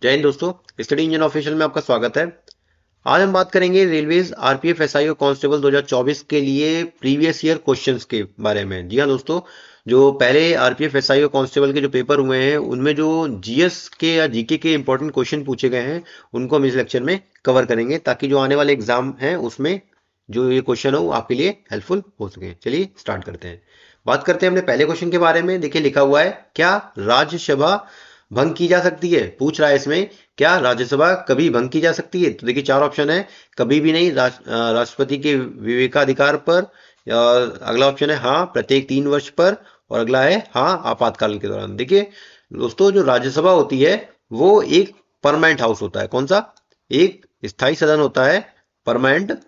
जय हिंद दोस्तों, study engine official में आपका स्वागत है। आज हम बात करेंगे रेलवेज आरपीएफ एसआई और कांस्टेबल 2024 के लिए प्रीवियस ईयर क्वेश्चंस के बारे में। जी हाँ दोस्तों, जो पहले आरपीएफ एसआई और कांस्टेबल के जो पेपर हुए हैं उनमें जो जीएस के या जीके के इंपॉर्टेंट क्वेश्चन पूछे गए हैं उनको हम इस लेक्चर में कवर करेंगे, ताकि जो आने वाले एग्जाम हैं उसमें जो ये क्वेश्चन हो वो आपके लिए हेल्पफुल हो सके। चलिए स्टार्ट करते हैं। बात करते हैं अपने पहले क्वेश्चन के बारे में। देखिए लिखा हुआ है, क्या राज्यसभा भंग की जा सकती है? पूछ रहा है इसमें, क्या राज्यसभा कभी भंग की जा सकती है? तो देखिए चार ऑप्शन है। कभी भी नहीं, राष्ट्रपति के विवेकाधिकार पर। अगला ऑप्शन है हाँ प्रत्येक 3 वर्ष पर। और अगला है हाँ आपातकाल के दौरान। देखिए दोस्तों, जो राज्यसभा होती है वो एक परमानेंट हाउस होता है। कौन सा? एक स्थायी सदन होता है, परमानेंट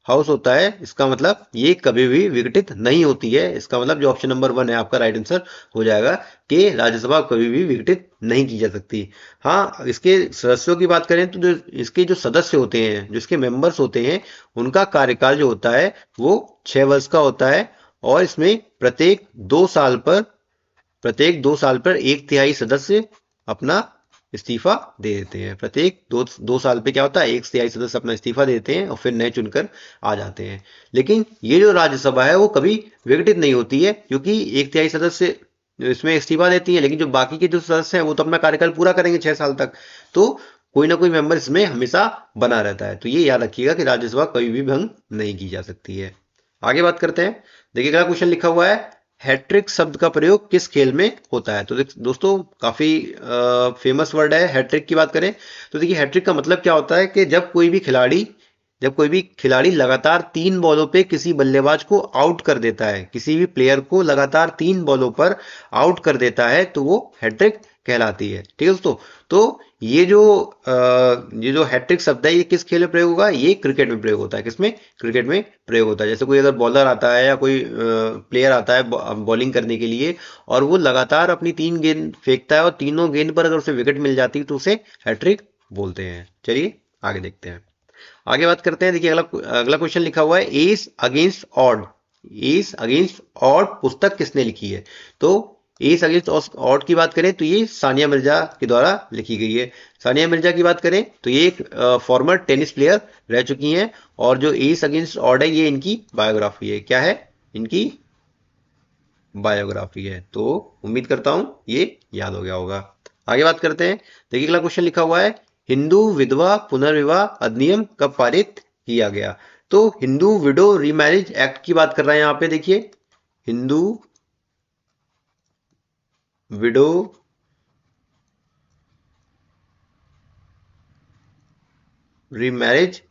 हाउस होता है। इसका मतलब ये कभी भी विघटित नहीं होती है। इसका मतलब जो ऑप्शन नंबर 1 है आपका राइट आंसर हो जाएगा कि राज्यसभा कभी भी विघटित नहीं की जा सकती। हाँ, इसके सदस्यों की बात करें तो जो इसके जो सदस्य होते हैं, जो इसके मेंबर्स होते हैं, उनका कार्यकाल जो होता है वो 6 वर्ष का होता है। और इसमें प्रत्येक 2 साल पर 1/3 सदस्य अपना इस्तीफा दे देते हैं। प्रत्येक दो साल पे क्या होता है, 1/3 सदस्य अपना इस्तीफा दे देते हैं और फिर नए चुनकर आ जाते हैं। लेकिन ये जो राज्यसभा है वो कभी विघटित नहीं होती है, क्योंकि 1/3 सदस्य इसमें इस्तीफा देती है, लेकिन जो बाकी के जो सदस्य हैं वो तो अपना कार्यकाल पूरा करेंगे 6 साल तक। तो कोई ना कोई मेंबर इसमें हमेशा बना रहता है। तो ये याद रखिएगा कि राज्यसभा कभी भी भंग नहीं की जा सकती है। आगे बात करते हैं। देखिए अगला क्वेश्चन लिखा हुआ है, हैट्रिक शब्द का प्रयोग किस खेल में होता है? तो दोस्तों काफी फेमस वर्ड है। हैट्रिक की बात करें तो देखिए हैट्रिक का मतलब क्या होता है कि जब कोई भी खिलाड़ी लगातार 3 बॉलों पे किसी बल्लेबाज को आउट कर देता है, किसी भी प्लेयर को लगातार 3 बॉलों पर आउट कर देता है, तो वो हैट्रिक कहलाती है। ठीक है दोस्तों। तो ये जो हैट्रिक शब्द है ये किस खेल में प्रयोग होगा? ये क्रिकेट में प्रयोग होता है। किसमें? क्रिकेट में प्रयोग होता है। जैसे कोई अगर बॉलर आता है या कोई प्लेयर आता है बॉलिंग करने के लिए, और वो लगातार अपनी 3 गेंद फेंकता है और तीनों गेंद पर अगर उसे विकेट मिल जाती है तो उसे हैट्रिक बोलते हैं। चलिए आगे देखते हैं। आगे बात करते हैं। देखिए अगला अगला क्वेश्चन लिखा हुआ है, एस अगेंस्ट ऑड पुस्तक किसने लिखी है? तो एस अगेंस्ट ऑड की बात करें तो ये सानिया मिर्जा के द्वारा लिखी गई है। सानिया मिर्जा की बात करें तो ये एक फॉर्मर टेनिस प्लेयर रह चुकी हैं। और जो एस अगेंस्ट ऑड है ये इनकी बायोग्राफी है। क्या है? इनकी बायोग्राफी है। तो उम्मीद करता हूं ये याद हो गया होगा। आगे बात करते हैं। देखिए अगला क्वेश्चन लिखा हुआ है, हिंदू विधवा पुनर्विवाह अधिनियम कब पारित किया गया? तो हिंदू विडो रीमैरिज एक्ट की बात कर रहे हैं यहाँ पे। देखिए हिंदू विडो रीमैरिज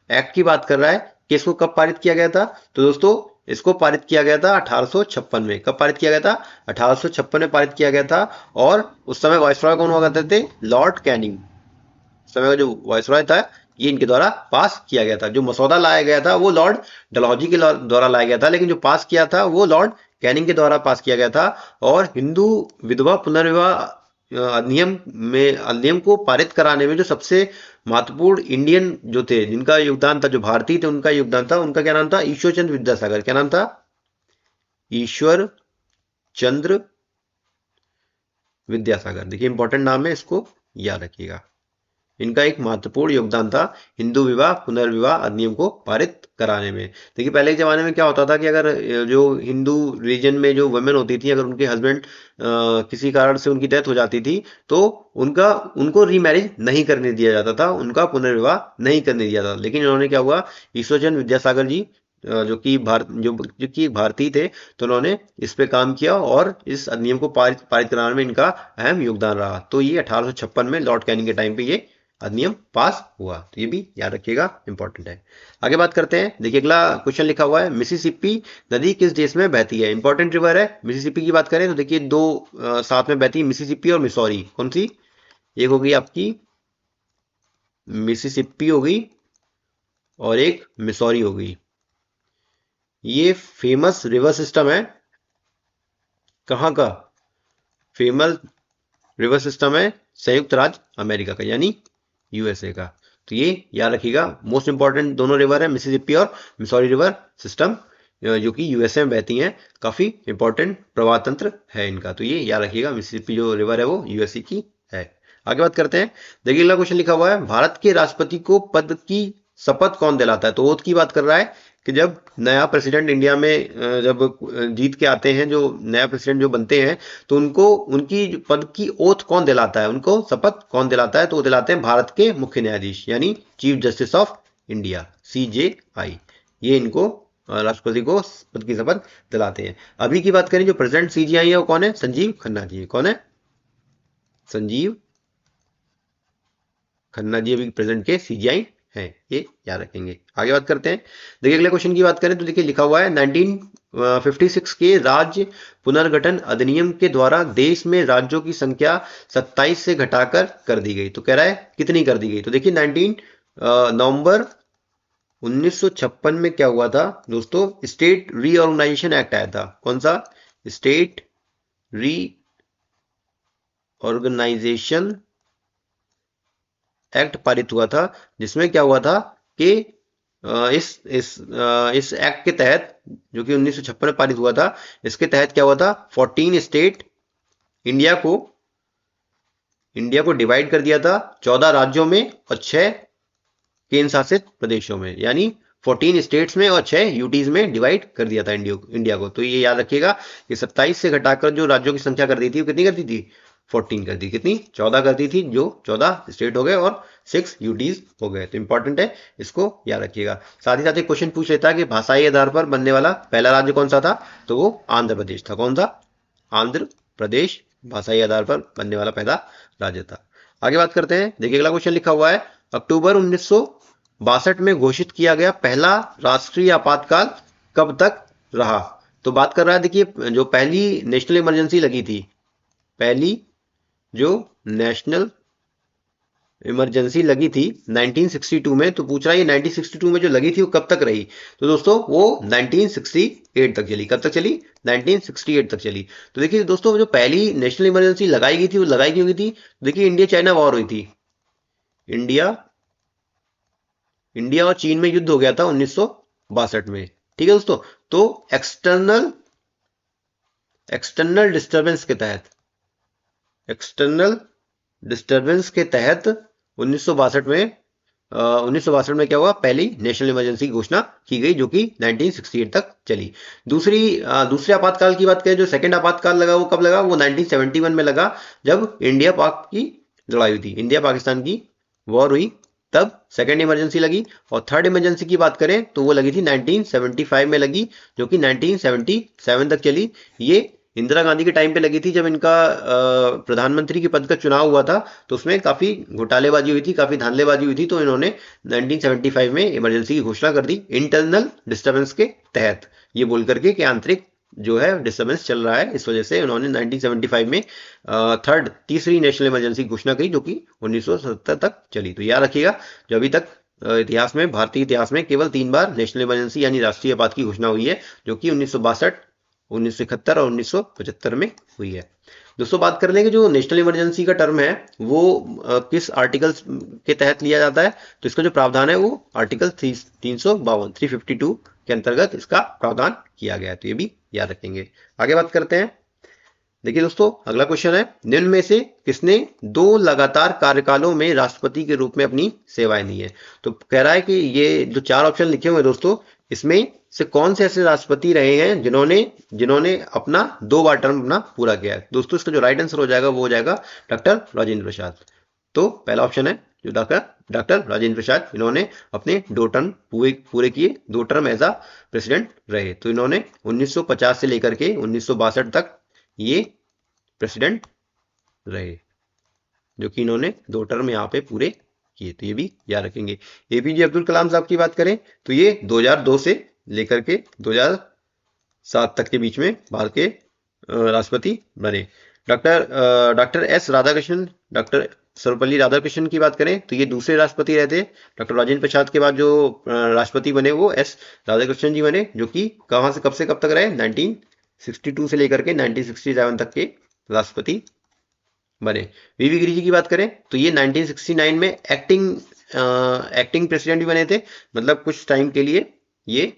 एक्ट की बात कर रहा है कि इसको कब पारित किया गया था। तो दोस्तों इसको पारित किया गया था 1856 में। कब पारित किया गया था? 1856 में पारित किया गया था। और उस समय वाइसरॉय कौन हुआ करते थे? Lord Canning. उस समय का जो वाइसरॉय था ये इनके द्वारा पास किया गया था। जो मसौदा लाया गया था वो लॉर्ड डलहौजी के द्वारा लाया गया था, लेकिन जो पास किया था वो लॉर्ड कैनिंग के द्वारा पास किया गया था। और हिंदू विधवा पुनर्विवाह अधिनियम को पारित कराने में जो सबसे महत्वपूर्ण इंडियन जो थे, जिनका योगदान था, जो भारतीय थे उनका योगदान था, उनका क्या नाम था? ईश्वर चंद्र विद्यासागर। क्या नाम था? ईश्वर चंद्र विद्यासागर। देखिए इंपॉर्टेंट नाम है, इसको याद रखिएगा। इनका एक महत्वपूर्ण योगदान था हिंदू विवाह पुनर्विवाह अधिनियम को पारित कराने में। देखिए पहले के जमाने में क्या होता था कि अगर जो हिंदू रीजन में जो वुमेन होती थी, अगर उनके हस्बैंड किसी कारण से उनकी डेथ हो जाती थी तो उनका उनको रीमैरिज नहीं करने दिया जाता था, उनका पुनर्विवाह नहीं करने दिया था। लेकिन इन्होंने क्या हुआ, ईश्वरचंद्र विद्यासागर जी जो कि भारतीय थे, तो उन्होंने इस पे काम किया और इस अधिनियम को पारित कराने में इनका अहम योगदान रहा। तो ये 1856 में लॉर्ड कैनिंग के टाइम पे ये अधिनियम पास हुआ। तो ये भी याद रखिएगा, इंपॉर्टेंट है। आगे बात करते हैं। देखिए अगला क्वेश्चन लिखा हुआ है, मिसिसिपी नदी किस देश में बहती है? इंपॉर्टेंट रिवर है। मिसिसिपी की बात करें तो देखिए दो साथ में बहती है, मिसिसिपी और मिसौरी। कौन सी? एक होगी आपकी मिसिसिपी होगी और एक मिसौरी होगी। ये फेमस रिवर सिस्टम है। कहाँ का फेमस रिवर सिस्टम है? संयुक्त राज्य अमेरिका का, यानी यूएसए का। तो ये याद रखिएगा, मोस्ट इंपॉर्टेंट दोनों रिवर है, मिसिसिपी और मिसौरी रिवर सिस्टम, जो कि यूएसए में बहती हैं। काफी इंपॉर्टेंट प्रवाह तंत्र है इनका। तो ये याद रखिएगा, मिसिसिपी जो रिवर है वो यूएसए की है। आगे बात करते हैं। देखिए अगला क्वेश्चन लिखा हुआ है, भारत के राष्ट्रपति को पद की शपथ कौन दिलाता है? तो ओथ की बात कर रहा है कि जब नया प्रेसिडेंट इंडिया में जब जीत के आते हैं, जो नया प्रेसिडेंट जो बनते हैं, तो उनको उनकी पद की ओथ कौन दिलाता है, उनको शपथ कौन दिलाता है? तो वो दिलाते हैं भारत के मुख्य न्यायाधीश यानी chief justice of India, CJI। ये इनको राष्ट्रपति को पद की शपथ दिलाते हैं। अभी की बात करें, जो प्रेसिडेंट CJI है वो कौन है? संजीव खन्ना जी। कौन है? संजीव खन्ना जी अभी प्रेजेंट के CJI हैं, ये याद रखेंगे। आगे बात करते हैं। देखिए अगले क्वेश्चन की बात करें तो देखिए लिखा हुआ है, 1956 के राज्य पुनर्गठन अधिनियम के द्वारा देश में राज्यों की संख्या 27 से घटाकर कर दी गई। तो कह रहा है कितनी कर दी गई? तो देखिए 19 नवंबर 1956 में क्या हुआ था दोस्तों? स्टेट रीऑर्गेनाइजेशन एक्ट आया था। कौन सा? स्टेट रीऑर्गेनाइजेशन एक्ट पारित हुआ था, जिसमें क्या हुआ था कि इस एक्ट के तहत, जो कि 1956 में पारित हुआ था, इसके तहत क्या हुआ था? 14 स्टेट इंडिया को डिवाइड कर दिया था 14 राज्यों में और 6 केंद्र शासित प्रदेशों में, यानी 14 स्टेट्स में और 6 यूटीज में डिवाइड कर दिया था इंडिया को। तो ये याद रखिएगा कि 27 से घटाकर जो राज्यों की संख्या कर दी थी, वो कितनी कर दी थी? 14 कर दी। कितनी? 14 कर दी थी, जो 14 स्टेट हो गए और 6 यूटीज हो गए। तो इंपॉर्टेंट है, इसको याद रखिएगा। साथ ही साथ एक क्वेश्चन पूछ लेता है कि भाषाई आधार पर बनने वाला पहला राज्य कौन सा था? तो वो आंध्र प्रदेश था। कौन था? आंध्र प्रदेश भाषाई आधार पर बनने वाला पहला राज्य था। आगे बात करते हैं। देखिए अगला क्वेश्चन लिखा हुआ है, अक्टूबर 1962 में घोषित किया गया पहला राष्ट्रीय आपातकाल कब तक रहा? तो बात कर रहा है, देखिए जो पहली नेशनल इमरजेंसी लगी थी, पहली जो नेशनल इमरजेंसी लगी थी 1962 में, तो पूछ रहा है ये 1962 में जो लगी थी वो कब तक रही? तो दोस्तों वो 1968 तक चली। कब तक चली? 1968 तक चली। तो देखिए दोस्तों, जो पहली नेशनल इमरजेंसी लगाई गई थी वो लगाई क्यों गई थी? देखिए इंडिया चाइना वॉर हुई थी। इंडिया और चीन में युद्ध हो गया था 1962 में। ठीक है दोस्तों। तो एक्सटर्नल डिस्टरबेंस के तहत, एक्सटर्नल डिस्टरबेंस के तहत 1962 में 1962 में क्या हुआ? पहली नेशनल इमरजेंसी की घोषणा की गई, जो कि 1968 तक चली। दूसरे आपातकाल की बात करें, जो सेकंड आपातकाल लगा वो कब लगा? वो 1971 में लगा, जब इंडिया पाक की लड़ाई हुई थी, इंडिया पाकिस्तान की वॉर हुई, तब सेकेंड इमरजेंसी लगी। और थर्ड इमरजेंसी की बात करें तो वो लगी थी 1975 में लगी, जो कि 1977 तक चली। ये इंदिरा गांधी के टाइम पे लगी थी, जब इनका प्रधानमंत्री के पद का चुनाव हुआ था, तो उसमें काफी घोटालेबाजी हुई थी, काफी धांधलेबाजी हुई थी। तो इन्होंने 1975 में इमरजेंसी की घोषणा कर दी, इंटरनल डिस्टर्बेंस के तहत, ये बोल करके कि आंतरिक जो है डिस्टर्बेंस चल रहा है, इस वजह से उन्होंने 1975 में तीसरी नेशनल इमरजेंसी की घोषणा की, जो कि 1970 तक चली। तो याद रखिएगा, जो अभी तक इतिहास में, भारतीय इतिहास में केवल 3 बार नेशनल इमरजेंसी यानी राष्ट्रीय आपात की घोषणा हुई है, जो कि 1962, 1971 और 1975 में हुई है। दोस्तों बात कर लेंगे, जो नेशनल इमरजेंसी का टर्म है वो किस आर्टिकल के तहत लिया जाता है? तो इसका जो प्रावधान है वो आर्टिकल 352 के अंतर्गत इसका प्रावधान किया गया है। तो ये भी याद रखेंगे। आगे बात करते हैं। देखिए दोस्तों अगला क्वेश्चन है, निम्न में से किसने 2 लगातार कार्यकालों में राष्ट्रपति के रूप में अपनी सेवाएं दी है? तो कह रहा है कि ये जो 4 ऑप्शन लिखे हुए हैं दोस्तों, इसमें से कौन से ऐसे राष्ट्रपति रहे हैं जिन्होंने अपना 2 बार टर्म अपना पूरा किया है? दोस्तों इसका जो राइट आंसर हो जाएगा वो हो जाएगा डॉक्टर राजेंद्र प्रसाद। तो पहला ऑप्शन है जो डॉक्टर राजेंद्र प्रसाद, इन्होंने अपने 2 टर्म पूरे किए, 2 टर्म एज अ प्रेसिडेंट रहे। तो इन्होंने 1950 से लेकर के 1962 तक ये प्रेसिडेंट रहे, जो कि इन्होंने 2 टर्म यहाँ पे पूरे किए। तो ये भी याद रखेंगे। APJ अब्दुल कलाम साहब की बात करें तो ये 2002 से लेकर के 2007 तक के बीच में भारत के राष्ट्रपति बने। Doctor S Radhakrishnan, doctor Sarvepalli Radhakrishnan की बात करें तो ये दूसरे राष्ट्रपति रहे थे। डॉक्टर राजेंद्र प्रसाद के बाद जो राष्ट्रपति बने वो S राधाकृष्णन जी बने, जो कि कहां से कब तक रहे? 1962 से लेकर के 1967 तक के राष्ट्रपति बने। VV गिरी जी की बात करें तो ये 1969 में एक्टिंग प्रेसिडेंट भी बने थे, मतलब कुछ टाइम के लिए ये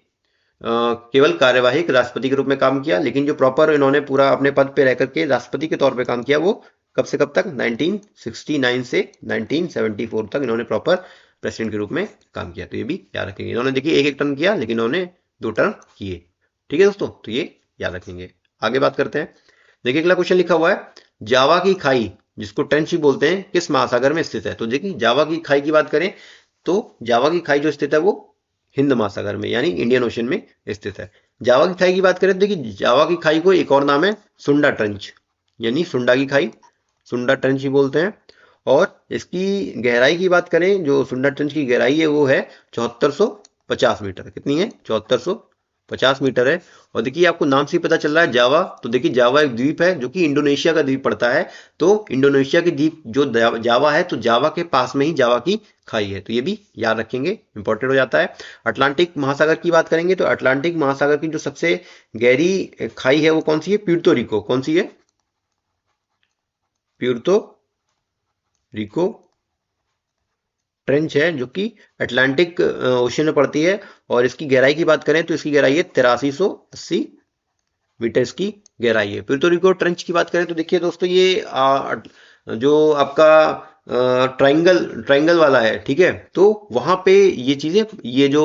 केवल कार्यवाहक राष्ट्रपति के रूप में काम किया, लेकिन जो प्रॉपर इन्होंने पूरा अपने पद पे रह करके राष्ट्रपति के तौर पे काम किया वो कब से कब तक, 1969 से 1974 तक इन्होंने प्रॉपर प्रेसिडेंट के रूप में काम किया। तो ये भी याद रखेंगे। इन्होंने देखिए एक एक टर्म किया, लेकिन इन्होंने 2 टर्म किए। ठीक है दोस्तों, तो ये याद रखेंगे। आगे बात करते हैं। देखिए अगला क्वेश्चन लिखा हुआ है, जावा की खाई जिसको ट्रेंच भी बोलते हैं किस महासागर में स्थित है। तो देखिए जावा की खाई की बात करें तो जावा की खाई जो स्थित है वो हिंद महासागर में यानी इंडियन ओशन में स्थित है। जावा की खाई की बात करें तो देखिए जावा की खाई को एक और नाम है सुंडा ट्रेंच यानी सुंडा की खाई, सुंडा ट्रेंच ही बोलते हैं। और इसकी गहराई की बात करें, जो सुंडा ट्रेंच की गहराई है वो है 7450 मीटर। कितनी है, 7450 मीटर है। और देखिए आपको नाम से ही पता चल रहा है जावा, तो देखिए जावा एक द्वीप है जो कि इंडोनेशिया का द्वीप पड़ता है। तो इंडोनेशिया की द्वीप जो जावा है, तो जावा के पास में ही जावा की खाई है। तो ये भी याद रखेंगे, इंपॉर्टेंट हो जाता है। अटलांटिक महासागर की बात करेंगे तो अटलांटिक महासागर की जो सबसे गहरी खाई है वो कौन सी है, प्यूर्तो रिको। कौन सी है, प्यूर्तो रिको ट्रेंच है जो कि अटलांटिक ओशन में पड़ती है। और इसकी गहराई की बात करें तो इसकी गहराई है 8380 मीटर इसकी गहराई है। प्यूर्तो रिको ट्रेंच की बात करें तो देखिए दोस्तों ये जो आपका ट्राइंगल ट्राइंगल वाला है, ठीक है, तो वहां पे ये चीजें, ये जो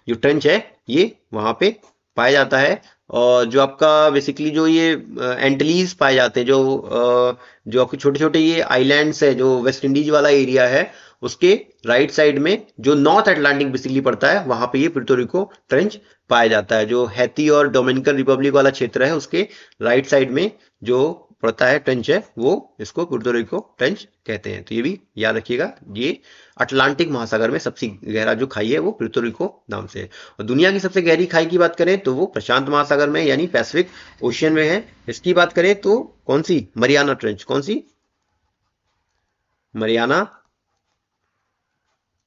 ट्रेंच है ये वहां पे पाया जाता है। और जो आपका बेसिकली जो ये एंटलीज पाए जाते हैं, जो आपके छोटे छोटे ये आइलैंड्स है, जो वेस्ट इंडीज वाला एरिया है, उसके राइट साइड में जो नॉर्थ अटलांटिक बेसिकली पड़ता है वहां पे ये प्यूर्तो रिको ट्रेंच पाया जाता है। जो हैती और डोमिनिकन रिपब्लिक वाला क्षेत्र है उसके राइट साइड में जो पड़ता है ट्रेंच है वो इसको प्यूर्तो रिको ट्रेंच कहते हैं। तो ये भी याद रखिएगा, ये अटलांटिक महासागर में सबसे गहरा जो खाई है वो प्यूर्तो रिको नाम से है। और दुनिया की सबसे गहरी खाई की बात करें तो वो प्रशांत महासागर में यानी पैसिफिक ओशियन में है। इसकी बात करें तो कौन सी, मरियाना ट्रेंच। कौन सी, मरियाना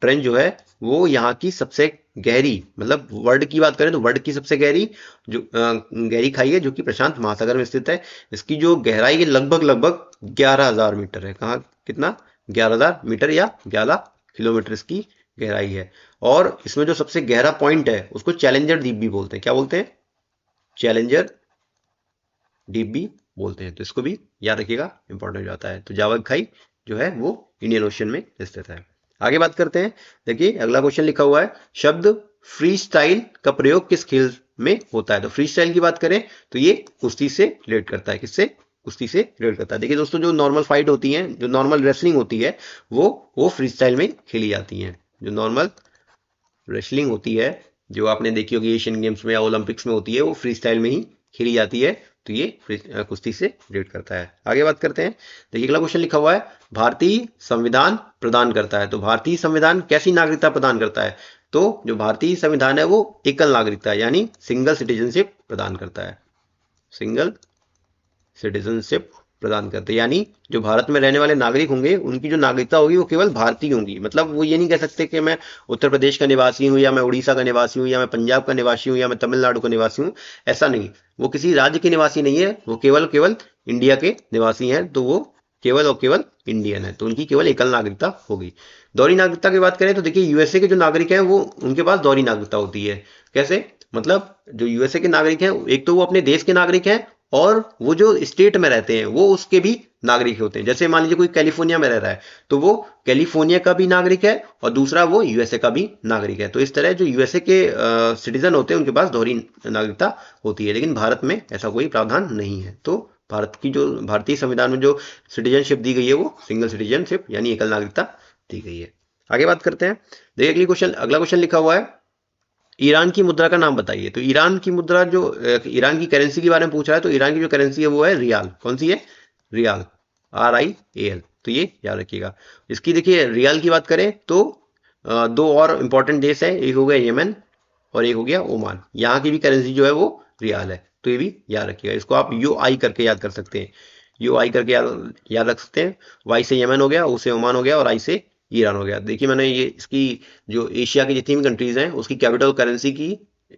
ट्रेंच जो है वो यहाँ की सबसे गहरी, मतलब वर्ल्ड की बात करें तो वर्ल्ड की सबसे गहरी जो गहरी खाई है जो कि प्रशांत महासागर में स्थित है। इसकी जो गहराई है लगभग लगभग 11,000 मीटर है। कहाँ, कितना, 11,000 मीटर या 11 किलोमीटर इसकी गहराई है। और इसमें जो सबसे गहरा पॉइंट है उसको चैलेंजर द्वीप भी बोलते हैं। क्या बोलते हैं, चैलेंजर द्वीप भी बोलते हैं। तो इसको भी याद रखिएगा, इंपॉर्टेंट हो जाता है। तो जावा की खाई जो है वो इंडियन ओशन में स्थित है। आगे बात करते हैं। देखिए अगला क्वेश्चन लिखा हुआ है, शब्द फ्री स्टाइल का प्रयोग किस खेल में होता है। तो फ्री स्टाइल की बात करें तो ये कुश्ती से रिलेट करता है। किससे, कुश्ती से रिलेट करता है। देखिए दोस्तों जो नॉर्मल फाइट होती है, जो नॉर्मल रेसलिंग होती है वो फ्री स्टाइल में खेली जाती है। जो नॉर्मल रेसलिंग होती है जो आपने देखी होगी एशियन गेम्स में या ओलंपिक्स में होती है वो फ्री स्टाइल में ही खेली जाती है। तो ये कुश्ती से रिलेट करता है। आगे बात करते हैं। देखिए अगला क्वेश्चन लिखा हुआ है, भारतीय संविधान प्रदान करता है। तो भारतीय संविधान कैसी नागरिकता प्रदान करता है। तो जो भारतीय संविधान है वो एकल नागरिकता यानी सिंगल सिटीजनशिप प्रदान करता है। सिंगल सिटीजनशिप प्रदान करते हैं, यानी जो भारत में रहने वाले नागरिक होंगे उनकी जो नागरिकता होगी वो केवल भारतीय होंगी। मतलब वो ये नहीं कह सकते कि मैं उत्तर प्रदेश का निवासी हूँ या मैं उड़ीसा का निवासी हूँ या मैं पंजाब का निवासी हूँ या मैं तमिलनाडु का निवासी हूँ। ऐसा नहीं, वो किसी राज्य के निवासी नहीं है, वो केवल केवल इंडिया के निवासी हैं। तो वो केवल और केवल इंडियन है, तो उनकी केवल एकल नागरिकता होगी। दोहरी नागरिकता की बात करें तो देखिए यूएसए के जो नागरिक हैं वो उनके पास दोहरी नागरिकता होती है। कैसे, मतलब जो यूएसए के नागरिक हैं एक तो वो अपने देश के नागरिक हैं और वो जो स्टेट में रहते हैं वो उसके भी नागरिक होते हैं। जैसे मान लीजिए कोई कैलिफोर्निया में रह रहा है तो वो कैलिफोर्निया का भी नागरिक है और दूसरा वो यूएसए का भी नागरिक है। तो इस तरह जो यूएसए के सिटीजन होते हैं उनके पास दोहरी नागरिकता होती है, लेकिन भारत में ऐसा कोई प्रावधान नहीं है। तो भारत की जो भारतीय संविधान में जो सिटीजनशिप दी गई है वो सिंगल सिटीजनशिप यानी एकल नागरिकता दी गई है। आगे बात करते हैं। देखिए अगला क्वेश्चन लिखा हुआ है, ईरान की मुद्रा का नाम बताइए। तो ईरान की मुद्रा जो ईरान की करेंसी के बारे में पूछ रहा है, तो ईरान की जो करेंसी है वो है रियाल। कौन सी है, रियाल, RIAL। तो ये याद रखिएगा। इसकी देखिए रियाल की बात करें तो दो और इंपॉर्टेंट देश है, एक हो गया येमन और एक हो गया ओमान। यहाँ की भी करेंसी जो है वो रियाल है। तो ये भी याद रखिएगा। इसको आप UI करके याद कर सकते हैं, UI करके याद रख सकते हैं। Y से येमन हो गया, O से ओमान हो गया और I से ईरान हो गया। देखिए मैंने ये इसकी जो एशिया की जितनी भी कंट्रीज हैं उसकी कैपिटल करेंसी की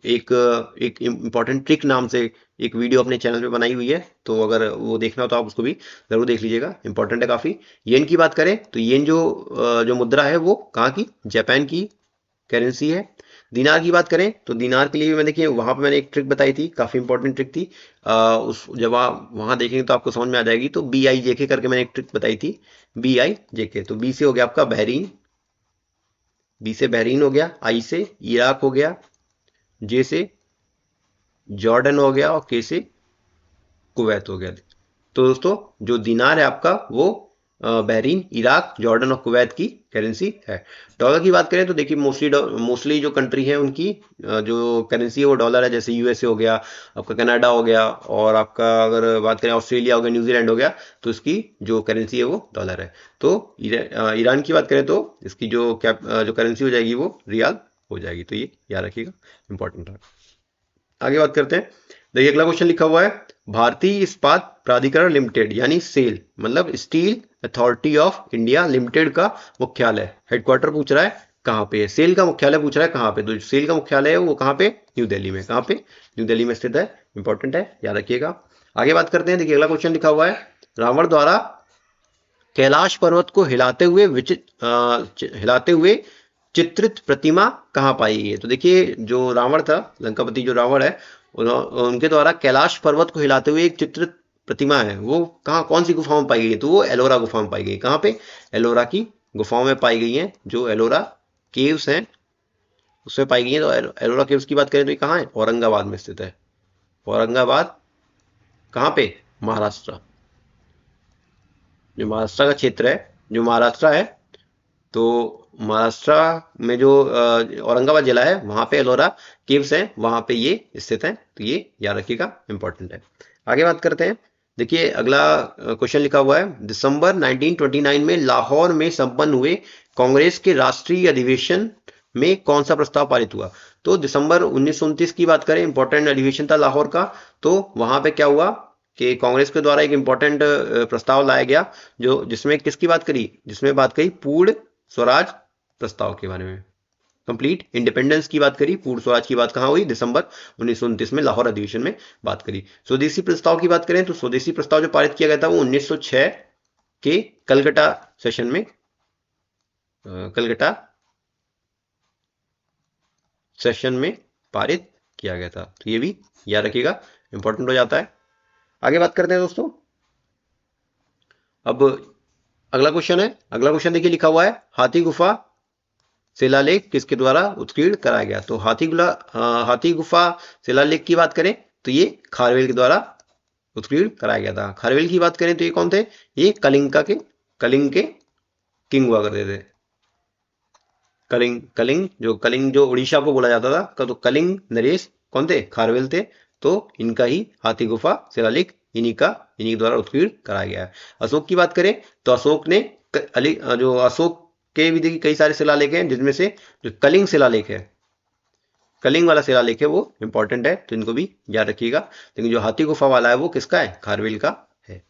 एक इम्पॉर्टेंट ट्रिक नाम से एक वीडियो अपने चैनल पे बनाई हुई है। तो अगर वो देखना हो तो आप उसको भी जरूर देख लीजिएगा, इंपॉर्टेंट है काफी। येन की बात करें तो येन जो मुद्रा है वो कहाँ की, जापान की करेंसी है। दिनार की बात करें तो दिनार के लिए भी मैं देखिए वहां पे मैंने एक ट्रिक बताई थी, काफी इंपॉर्टेंट ट्रिक थी। उस जब आप वहां देखेंगे तो आपको समझ में आ जाएगी। तो BIJK करके मैंने एक ट्रिक बताई थी, BIJK। तो बी से हो गया आपका बहरीन, बी से बहरीन हो गया, आई से इराक हो गया, जे से जॉर्डन हो गया और के से कुवैत हो गया। तो दोस्तों जो दिनार है आपका वो बहरीन, इराक, जॉर्डन और कुवैत की करेंसी है। डॉलर की बात करें तो देखिए मोस्टली जो कंट्री है उनकी जो करेंसी है वो डॉलर है। जैसे USA हो गया, आपका कनाडा हो गया, और आपका अगर बात करें ऑस्ट्रेलिया हो गया, न्यूजीलैंड हो गया, तो इसकी जो करेंसी है वो डॉलर है। तो ईरान की बात करें तो इसकी जो करेंसी हो जाएगी वो रियाल हो जाएगी। तो ये याद रखिएगा, इंपॉर्टेंट है। आगे बात करते हैं। देखिए अगला क्वेश्चन लिखा हुआ है, भारतीय इस्पात प्राधिकरण लिमिटेड यानी सेल मतलब steel authority of India limited का मुख्यालय, हेडक्वार्टर पूछ रहा है कहाँ पे है। सेल का मुख्यालय पूछ रहा है कहाँ पे, तो सेल का मुख्यालय है वो कहाँ पे, न्यू दिल्ली में। कहाँ पे, न्यू दिल्ली में स्थित है, इंपॉर्टेंट है, याद रखिएगा। आगे बात करते हैं। देखिए अगला क्वेश्चन लिखा हुआ है, रावण द्वारा कैलाश पर्वत को हिलाते हुए चित्रित प्रतिमा कहाँ पाई गई है। तो देखिए जो रावण था, लंकापति जो रावण है, उनके द्वारा कैलाश पर्वत को हिलाते हुए एक चित्रित प्रतिमा है, वो कहाँ, कौन सी गुफा में पाई गई है, तो वो एलोरा गुफा में पाई गई है। कहाँ पे, एलोरा की गुफाओं में पाई गई है। जो एलोरा केव्स हैं उसमें पाई गई है। तो एलोरा केव्स की बात करें तो ये कहाँ है, औरंगाबाद में स्थित है। औरंगाबाद कहाँ पे, महाराष्ट्र। जो महाराष्ट्र का क्षेत्र है, जो महाराष्ट्र है, तो महाराष्ट्र में जो औरंगाबाद जिला है वहां पे एलोरा केव्स हैं, वहां पे ये स्थित है। तो ये याद रखिएगा, इंपॉर्टेंट है। आगे बात करते हैं। देखिए अगला क्वेश्चन लिखा हुआ है, दिसंबर 1929 में लाहौर में संपन्न हुए कांग्रेस के राष्ट्रीय अधिवेशन में कौन सा प्रस्ताव पारित हुआ। तो दिसंबर 1929 की बात करें, इंपॉर्टेंट अधिवेशन था लाहौर का। तो वहां पे क्या हुआ कि कांग्रेस के द्वारा एक इंपॉर्टेंट प्रस्ताव लाया गया, जो जिसमें किसकी बात करी, जिसमें बात करी पूर्ण स्वराज प्रस्ताव के बारे में, कंप्लीट इंडिपेंडेंस की बात करी। पूर्ण स्वराज की बात कहां हुई, दिसंबर 1929 में लाहौर अधिवेशन में बात करी। स्वदेशी प्रस्ताव की बात करें तो स्वदेशी प्रस्ताव जो पारित किया गया था वो 1906 के कलकत्ता सेशन में, कलकत्ता सेशन में पारित किया गया था। तो ये भी याद रखिएगा, इंपॉर्टेंट हो जाता है। आगे बात करते हैं दोस्तों। अब अगला क्वेश्चन है, अगला क्वेश्चन देखिए लिखा हुआ है, हाथी गुफा शिलालेख किसके द्वारा उत्कीर्ण कराया गया। तो हाथी गुफा शिलालेख की बात करें तो ये खारवेल के द्वारा उत्कीर्ण कराया गया था। खारवेल की बात करें तो ये कौन थे, ये कलिंग के किंग हुआ करते थे। कलिंग जो उड़ीसा को बोला जाता था, तो कलिंग नरेश कौन थे, खारवेल थे। तो इनका ही हाथी गुफा शिलालेख इन्हीं के द्वारा उत्कीर्ण कराया गया है। अशोक की बात करें तो अशोक ने जो अशोक के भी देखिए कई सारे शिलालेख हैं, जिनमें से जो कलिंग शिलालेख है, कलिंग वाला शिलालेख है वो इंपॉर्टेंट है, तो इनको भी याद रखिएगा। लेकिन जो हाथी गुफा वाला है वो किसका है, खारवेल का है।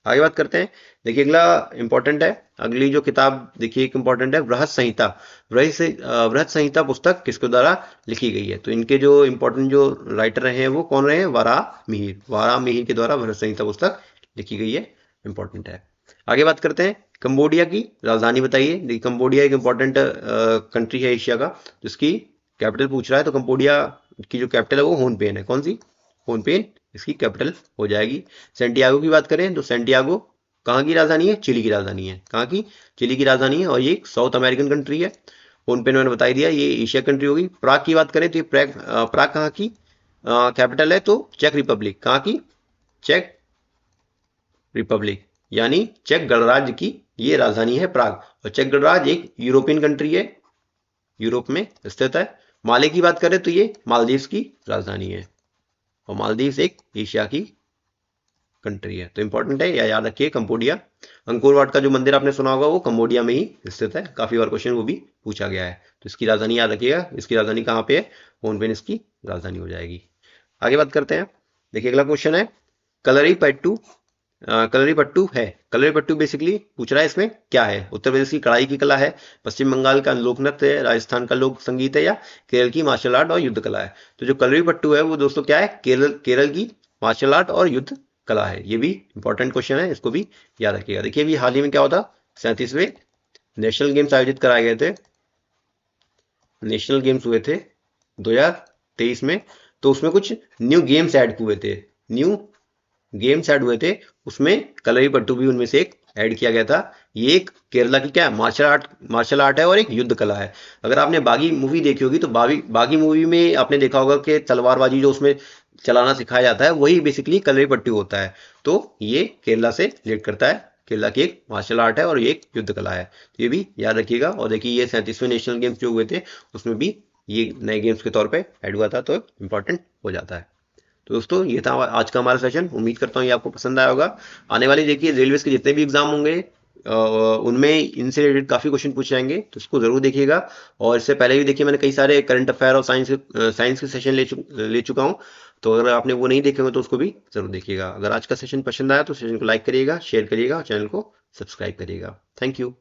आगे बात करते हैं। देखिए अगला इंपॉर्टेंट है, अगली जो किताब देखिए एक इंपॉर्टेंट है, बृहत संहिता। बृहत संहिता पुस्तक किसके द्वारा लिखी गई है। तो इनके जो इंपॉर्टेंट जो राइटर रहे हैं वो कौन रहे हैं, वारा मिहिर के द्वारा बृहत संहिता पुस्तक लिखी गई है, इंपॉर्टेंट है। आगे बात करते हैं, कंबोडिया की राजधानी बताइए। देखिए कंबोडिया एक इंपॉर्टेंट कंट्री है एशिया का, जिसकी कैपिटल पूछ रहा है। तो कंबोडिया की जो कैपिटल है वो होनपेन है। कौन सी, होनपेन इसकी कैपिटल हो जाएगी। सेंटियागो की बात करें तो सेंटियागो कहाँ की राजधानी है, चिली की राजधानी है। कहाँ की, चिली की राजधानी है, और ये एक साउथ अमेरिकन कंट्री है। होनपेन मैंने बता दिया, ये एशिया कंट्री होगी। प्राग की बात करें तो ये प्राग कहाँ की कैपिटल है, तो चेक रिपब्लिक। कहाँ की, चेक रिपब्लिक यानी चेक गणराज्य की ये राजधानी है प्राग। और चेक गणराज्य एक यूरोपियन कंट्री है, यूरोप में स्थित है। माले की बात करें तो ये मालदीव्स की राजधानी है, और मालदीव्स एक एशिया की कंट्री है। तो इंपॉर्टेंट है, या याद रखिए कंबोडिया। अंकोर वाट का जो मंदिर आपने सुना होगा वो कंबोडिया में ही स्थित है, काफी बार क्वेश्चन वो भी पूछा गया है। तो इसकी राजधानी याद रखिएगा, इसकी राजधानी कहाँ पे है, फोनपेन इसकी राजधानी हो जाएगी। आगे बात करते हैं। देखिए अगला क्वेश्चन है, कलरीपयट्टू कलरीपट्टू है। कलरीपट्टू बेसिकली पूछ रहा है इसमें क्या है, उत्तर प्रदेश की कढ़ाई की कला है, पश्चिम बंगाल का लोक नृत्य है, राजस्थान का लोक संगीत है, या केरल की मार्शल आर्ट और युद्ध कला है। तो जो कलरीपट्टू है वो दोस्तों क्या है, केरल की मार्शल आर्ट और युद्ध कला है। ये भी इंपॉर्टेंट क्वेश्चन है, इसको भी याद रखिएगा। देखिए अभी हाल ही में क्या होता, 37वें नेशनल गेम्स आयोजित कराए गए थे, नेशनल गेम्स हुए थे 2023 में। तो उसमें कुछ न्यू गेम्स ऐड हुए थे, न्यू गेम्स ऐड हुए थे, उसमें कलरी पट्टू भी उनमें से एक ऐड किया गया था। ये एक केरला की क्या मार्शल आर्ट है और एक युद्ध कला है। अगर आपने बागी मूवी देखी होगी तो बागी मूवी में आपने देखा होगा कि तलवारबाजी जो उसमें चलाना सिखाया जाता है वही बेसिकली कलरी पट्टू होता है। तो ये केरला से रिलेट करता है, केरला की एक मार्शल आर्ट है और ये एक युद्ध कला है। तो ये भी याद रखिएगा। और देखिए ये 37वें नेशनल गेम्स जो हुए थे उसमें भी ये नए गेम्स के तौर पे ऐड हुआ था, तो इम्पोर्टेंट हो जाता है। तो दोस्तों ये था आज का हमारा सेशन। उम्मीद करता हूँ ये आपको पसंद आया होगा। आने वाली देखिए रेलवे के जितने भी एग्जाम होंगे उनमें इनसे रिलेटेड काफ़ी क्वेश्चन पूछे जाएंगे, तो इसको ज़रूर देखिएगा। और इससे पहले भी देखिए मैंने कई सारे करंट अफेयर और साइंस के सेशन ले चुका हूँ। तो अगर आपने वो नहीं देखे हो तो उसको भी ज़रूर देखिएगा। अगर आज का सेशन पसंद आया तो सेशन को लाइक करिएगा, शेयर करिएगा और चैनल को सब्सक्राइब करिएगा। Thank you.